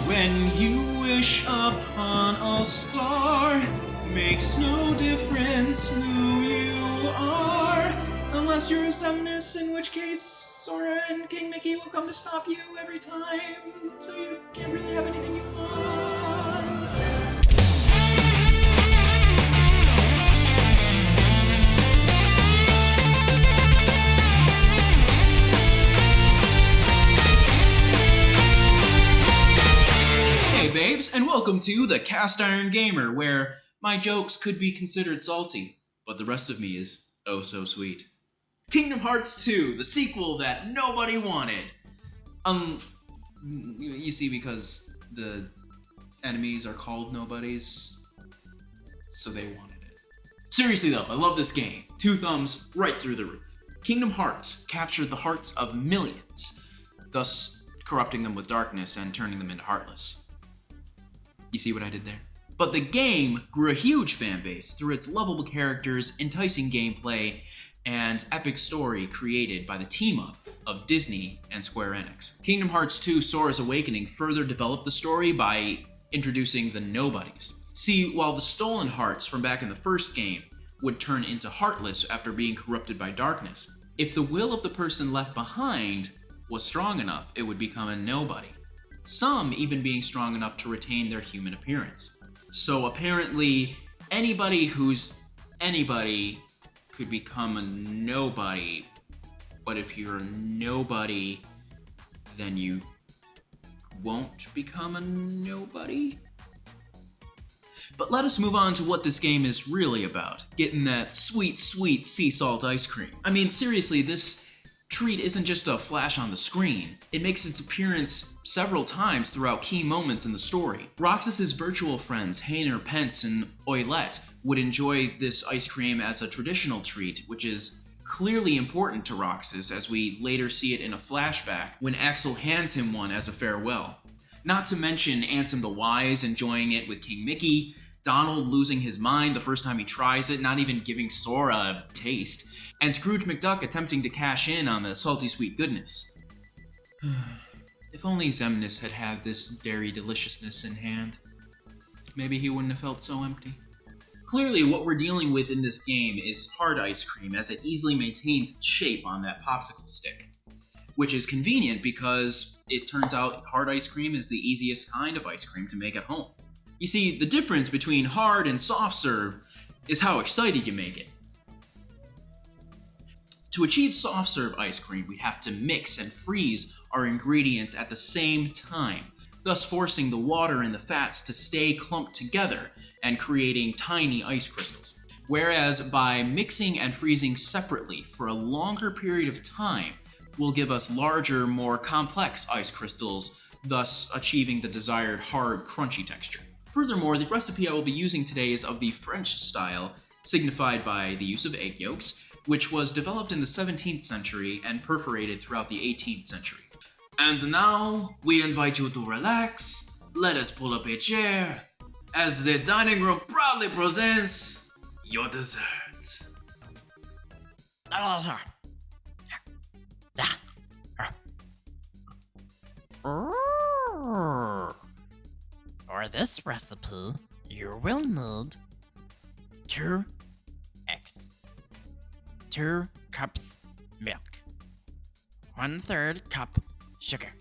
When you wish upon a star, makes no difference who you are, unless you're Semnis, in which case Sora and King Mickey will come to stop you every time, so you can't really have anything you want. Hey babes, and welcome to the Cast Iron Gamer, where my jokes could be considered salty, but the rest of me is oh so sweet. Kingdom Hearts 2, the sequel that nobody wanted. You see, because the enemies are called nobodies, so they wanted it. Seriously though, I love this game. 2 thumbs right through the roof. Kingdom Hearts captured the hearts of millions, thus corrupting them with darkness and turning them into heartless. You see what I did there? But the game grew a huge fan base through its lovable characters, enticing gameplay, and epic story created by the team-up of Disney and Square Enix. Kingdom Hearts 2 Sora's Awakening further developed the story by introducing the Nobodies. See, while the stolen hearts from back in the first game would turn into heartless after being corrupted by darkness, if the will of the person left behind was strong enough, it would become a nobody. Some even being strong enough to retain their human appearance. So apparently, anybody who's anybody could become a nobody, but if you're a nobody, then you won't become a nobody? But let us move on to what this game is really about, getting that sweet, sweet sea salt ice cream. I mean, seriously, this treat isn't just a flash on the screen. It makes its appearance several times throughout key moments in the story. Roxas's virtual friends, Hayner, Pence, and Oilette, would enjoy this ice cream as a traditional treat, which is clearly important to Roxas, as we later see it in a flashback when Axel hands him one as a farewell. Not to mention Ansem the Wise enjoying it with King Mickey, Donald losing his mind the first time he tries it, not even giving Sora a taste, and Scrooge McDuck attempting to cash in on the salty sweet goodness. If only Xemnas had had this dairy deliciousness in hand, maybe he wouldn't have felt so empty. Clearly, what we're dealing with in this game is hard ice cream, as it easily maintains its shape on that popsicle stick. Which is convenient because it turns out hard ice cream is the easiest kind of ice cream to make at home. You see, the difference between hard and soft serve is how excited you make it. To achieve soft serve ice cream, we have to mix and freeze our ingredients at the same time, thus forcing the water and the fats to stay clumped together and creating tiny ice crystals. Whereas by mixing and freezing separately for a longer period of time will give us larger, more complex ice crystals, thus achieving the desired hard, crunchy texture. Furthermore, the recipe I will be using today is of the French style, signified by the use of egg yolks, which was developed in the 17th century and perforated throughout the 18th century. And now, we invite you to relax, let us pull up a chair, as the dining room proudly presents your dessert. For this recipe, you will need 2 eggs, 2 cups milk, 1/3 cup sugar,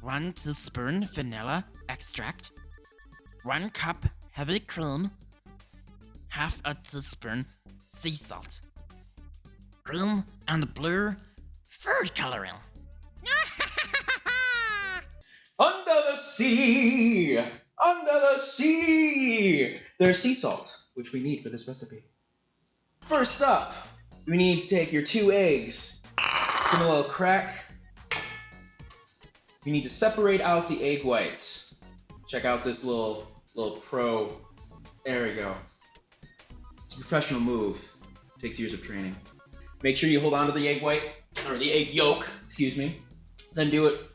1 teaspoon vanilla extract, 1 cup heavy cream, half a teaspoon sea salt, green and blue food coloring. Under the sea! Under the sea! There's sea salt, which we need for this recipe. First up, we need to take your 2 eggs, give them a little crack. You need to separate out the egg whites. Check out this little pro. There we go. It's a professional move. Takes years of training. Make sure you hold on to the egg white, or the egg yolk, excuse me. Then do it.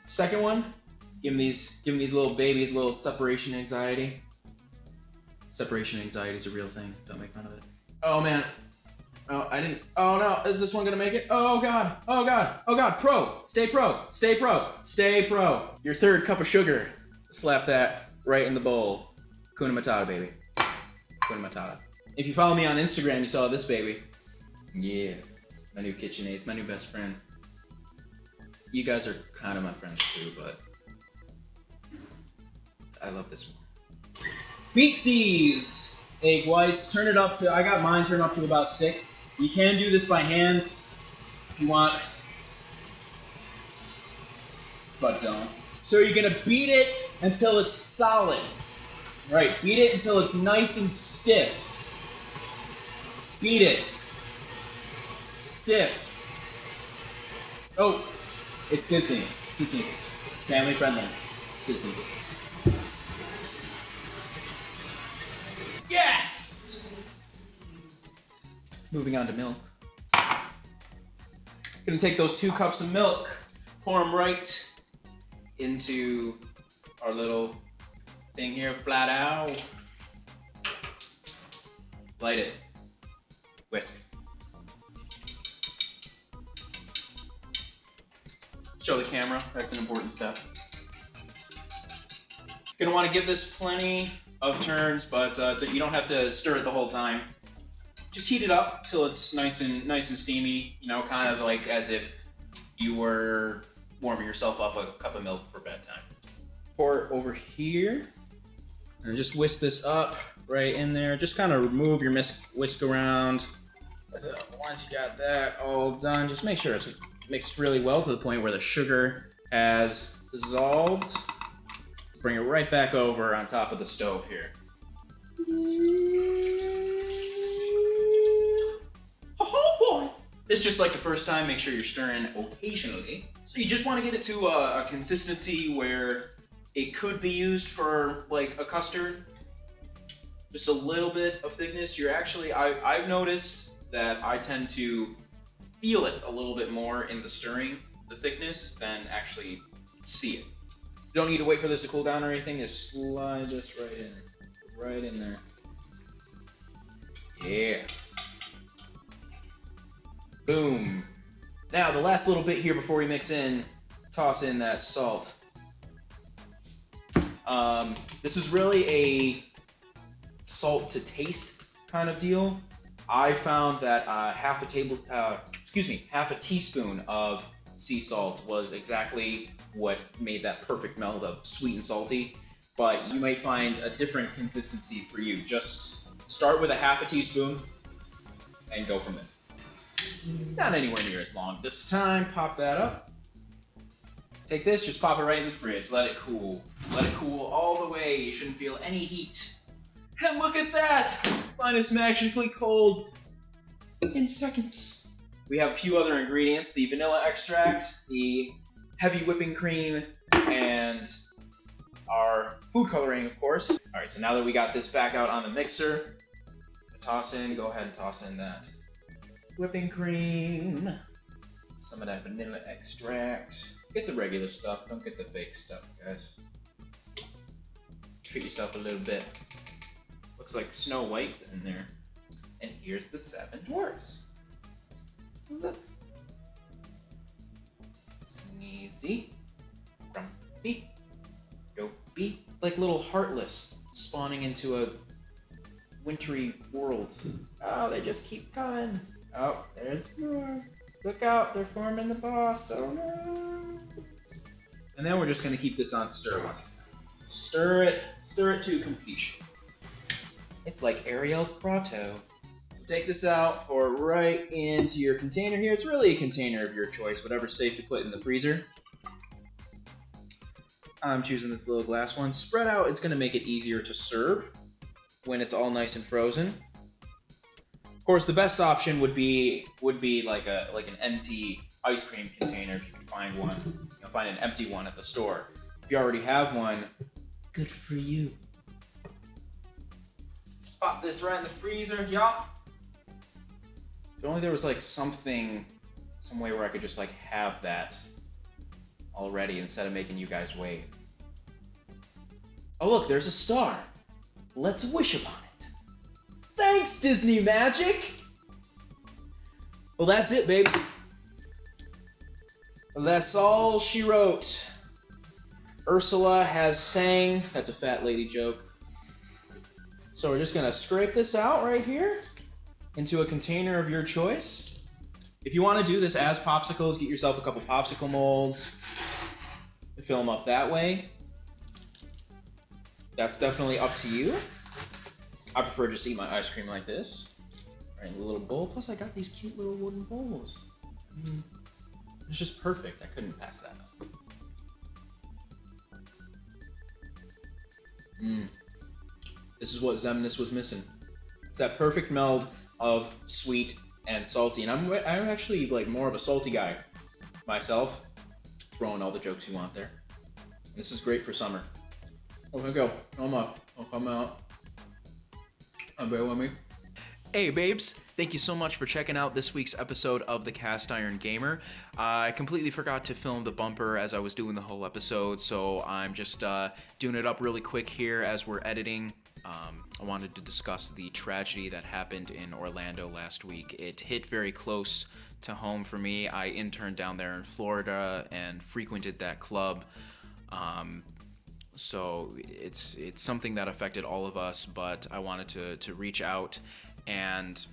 Second one, give them these little babies a little separation anxiety. Separation anxiety is a real thing. Don't make fun of it. Oh man, Oh, I didn't. Oh no, is this one gonna make it? Oh god, oh god, oh god, pro! Stay pro, stay pro, stay pro. Your third cup of sugar. Slap that right in the bowl. Kuna Matata, baby. Kuna Matata. If you follow me on Instagram, you saw this baby. Yes, my new KitchenAid, my new best friend. You guys are kind of my friends too, but I love this one. Beat these egg whites. Turn it up to, I got mine turned up to about 6. You can do this by hand if you want, but don't. So you're gonna beat it until it's solid. Right, beat it until it's nice and stiff. Beat it. Stiff. Oh, it's Disney. It's Disney. Family friendly. It's Disney. Yes! Moving on to milk. Gonna take those 2 cups of milk, pour them right into our little thing here, flat out. Light it. Whisk. Show the camera, that's an important step. Gonna want to give this plenty of turns, but you don't have to stir it the whole time. Just heat it up till it's nice and steamy, you know, kind of like as if you were warming yourself up a cup of milk for bedtime. Pour it over here, and just whisk this up right in there. Just kind of remove your whisk around. So once you got that all done, just make sure it's mixed really well to the point where the sugar has dissolved. Bring it right back over on top of the stove here. Oh boy! It's just like the first time, make sure you're stirring occasionally. So you just want to get it to a consistency where it could be used for like a custard. Just a little bit of thickness. You're actually, I've noticed that I tend to feel it a little bit more in the stirring, the thickness, than actually see it. You don't need to wait for this to cool down or anything. Just slide this right in there. Yes. Boom. Now the last little bit here before we mix in, toss in that salt. This is really a salt to taste kind of deal. I found that half a teaspoon of sea salt was exactly what made that perfect meld of sweet and salty. But you might find a different consistency for you. Just start with a half a teaspoon and go from there. Not anywhere near as long. This time, pop that up. Take this, just pop it right in the fridge. Let it cool. Let it cool all the way. You shouldn't feel any heat. And look at that! Mine is magically cold in seconds. We have a few other ingredients, the vanilla extract, the heavy whipping cream, and our food coloring, of course. All right, so now that we got this back out on the mixer, go ahead and toss in that whipping cream, some of that vanilla extract. Get the regular stuff, don't get the fake stuff, guys. Treat yourself a little bit. Looks like Snow White in there. And here's the 7 dwarfs. Look. Sneezy. Grumpy. Dopey. Like little Heartless spawning into a wintry world. Oh, they just keep coming. Oh, there's more. Look out, they're forming the boss. Oh no. And then we're just gonna keep this on stir once. Stir it to completion. It's like Ariel's grotto. So take this out, pour it right into your container here. It's really a container of your choice, whatever's safe to put in the freezer. I'm choosing this little glass one. Spread out, it's gonna make it easier to serve when it's all nice and frozen. Of course, the best option would be like an empty ice cream container if you can find one. You'll find an empty one at the store. If you already have one, good for you. Pop this right in the freezer, y'all. If only there was like some way where I could just like have that already instead of making you guys wait. Oh look, there's a star. Let's wish upon it. Thanks, Disney Magic! Well, that's it, babes. That's all she wrote. Ursula has sang. That's a fat lady joke. So we're just gonna scrape this out right here into a container of your choice. If you want to do this as popsicles, get yourself a couple popsicle molds. Fill them up that way. That's definitely up to you. I prefer to just eat my ice cream like this. Right, in a little bowl. Plus, I got these cute little wooden bowls. I mean, it's just perfect. I couldn't pass that up. This is what Zemnis was missing. It's that perfect meld of sweet and salty. And I'm actually like more of a salty guy myself. Throwing all the jokes you want there. This is great for summer. Okay, go. I'm up. I'll come out. Bear with me. Hey babes, thank you so much for checking out this week's episode of The Cast Iron Gamer. I completely forgot to film the bumper as I was doing the whole episode, so I'm just doing it up really quick here as we're editing. I wanted to discuss the tragedy that happened in Orlando last week. It hit very close to home for me. I interned down there in Florida and frequented that club. So it's something that affected all of us, but I wanted to reach out and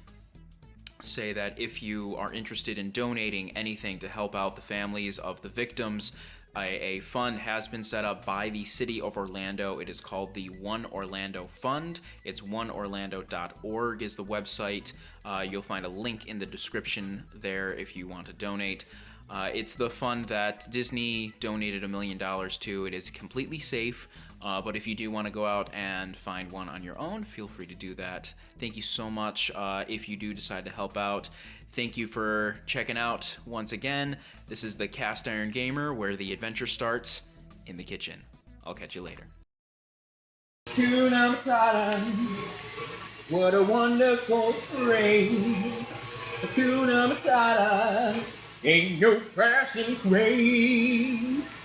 say that if you are interested in donating anything to help out the families of the victims, a fund has been set up by the city of Orlando. It is called the One Orlando Fund. It's oneorlando.org is the website. You'll find a link in the description there if you want to donate. It's the fund that Disney donated $1 million to. It is completely safe, but if you do want to go out and find one on your own, feel free to do that. Thank you so much if you do decide to help out. Thank you for checking out once again. This is the Cast Iron Gamer, where the adventure starts in the kitchen. I'll catch you later. Hakuna Matata, what a wonderful phrase. Hakuna Matata, ain't no passing craze.